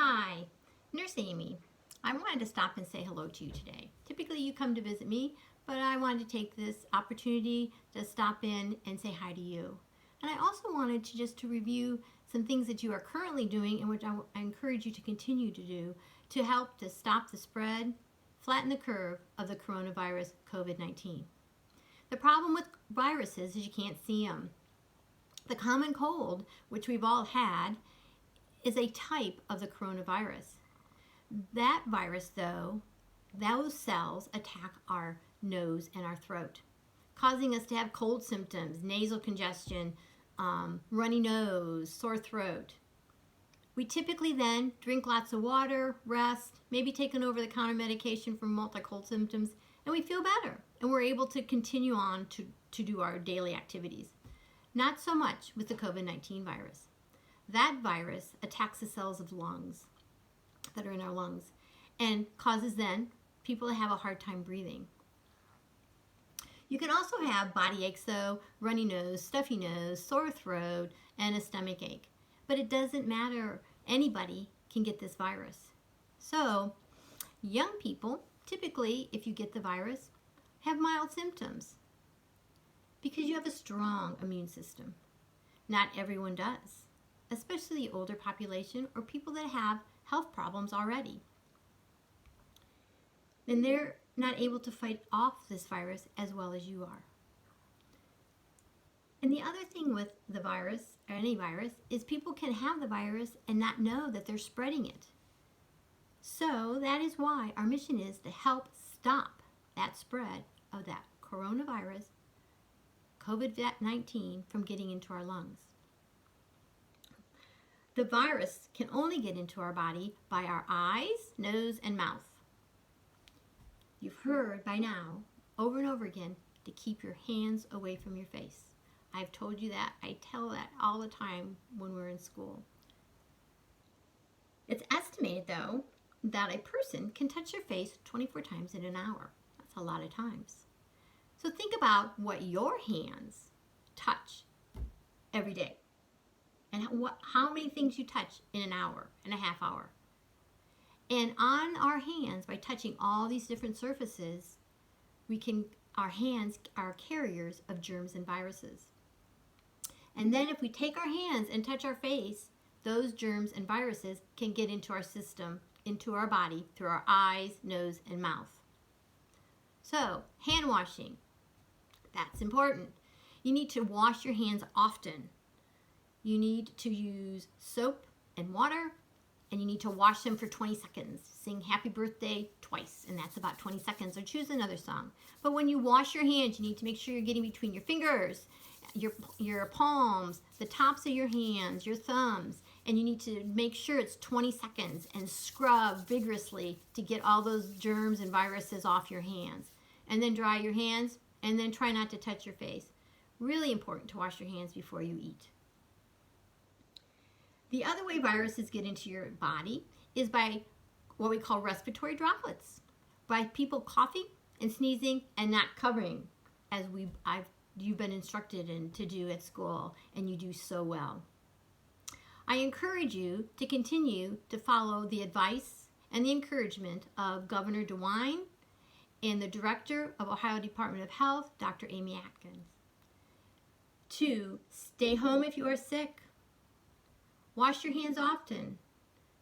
Hi, Nurse Amy. I wanted to stop and say hello to you today. Typically you come to visit me, but I wanted to take this opportunity to stop in and say hi to you. And I also wanted to just to review some things that you are currently doing and which I encourage you to continue to do to help to stop the spread, flatten the curve of the coronavirus COVID-19. The problem with viruses is you can't see them. The common cold, which we've all had, is a type of the coronavirus. That virus, though, those cells attack our nose and our throat, causing us to have cold symptoms, nasal congestion, runny nose, sore throat. We typically then drink lots of water, rest, maybe take an over-the-counter medication for multi-cold symptoms, and we feel better, and we're able to continue on to do our daily activities. Not so much with the COVID-19 virus. That virus attacks the cells of lungs that are in our lungs and causes then people to have a hard time breathing. You can also have body aches though, runny nose, stuffy nose, sore throat, and a stomach ache. But it doesn't matter, anybody can get this virus. So, young people, typically, if you get the virus, have mild symptoms because you have a strong immune system. Not everyone does, especially the older population or people that have health problems already. Then they're not able to fight off this virus as well as you are. And the other thing with the virus, or any virus, is people can have the virus and not know that they're spreading it. So that is why our mission is to help stop that spread of that coronavirus, COVID-19, from getting into our lungs. The virus can only get into our body by our eyes, nose, and mouth. You've heard by now, over and over again, to keep your hands away from your face. I've told you that. I tell that all the time when we're in school. It's estimated, though, that a person can touch their face 24 times in an hour. That's a lot of times. So think about what your hands touch every day. And how many things you touch in an hour and a half hour. And on our hands, by touching all these different surfaces, our hands are carriers of germs and viruses. And then if we take our hands and touch our face, those germs and viruses can get into our system, into our body, through our eyes, nose, and mouth. So, hand washing, that's important. You need to wash your hands often. You need to use soap and water, and you need to wash them for 20 seconds. Sing happy birthday twice, and that's about 20 seconds, or choose another song. But when you wash your hands, you need to make sure you're getting between your fingers, your palms, the tops of your hands, your thumbs, and you need to make sure it's 20 seconds and scrub vigorously to get all those germs and viruses off your hands. And then dry your hands, and then try not to touch your face. Really important to wash your hands before you eat. The other way viruses get into your body is by what we call respiratory droplets, by people coughing and sneezing and not covering, as you've been instructed to do at school, and you do so well. I encourage you to continue to follow the advice and the encouragement of Governor DeWine and the Director of Ohio Department of Health, Dr. Amy Atkins, to stay home if you are sick. Wash your hands often.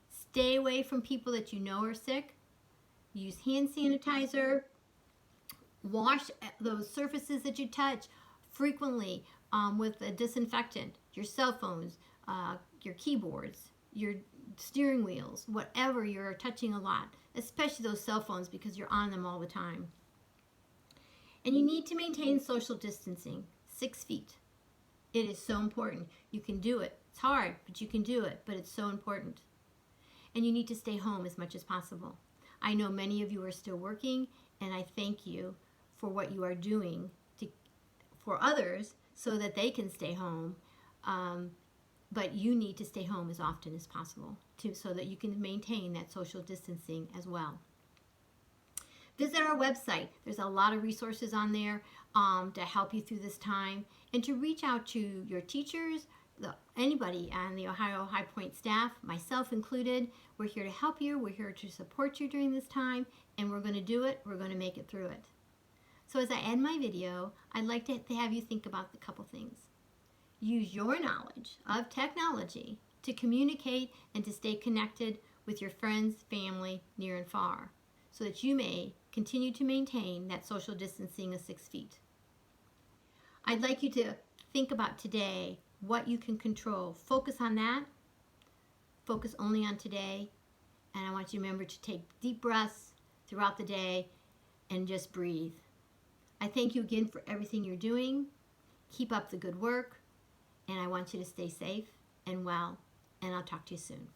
Stay away from people that you know are sick. Use hand sanitizer. Wash those surfaces that you touch frequently with a disinfectant. Your cell phones, your keyboards, your steering wheels, whatever you're touching a lot, especially those cell phones because you're on them all the time. And you need to maintain social distancing, 6 feet. It is so important. You can do it. It's hard, but you can do it, but it's so important. And you need to stay home as much as possible. I know many of you are still working, and I thank you for what you are doing for others so that they can stay home. But you need to stay home as often as possible so that you can maintain that social distancing as well. Visit our website. There's a lot of resources on there to help you through this time, and to reach out to your teachers, anybody on the Ohio High Point staff, myself included. We're here to help you. We're here to support you during this time, and we're going to do it. We're going to make it through it. So as I end my video, I'd like to have you think about a couple things. Use your knowledge of technology to communicate and to stay connected with your friends, family, near and far, so that you may continue to maintain that social distancing of 6 feet. I'd like you to think about today, what you can control. Focus on that. Focus only on today. And I want you to remember to take deep breaths throughout the day and just breathe. I thank you again for everything you're doing. Keep up the good work. And I want you to stay safe and well. And I'll talk to you soon.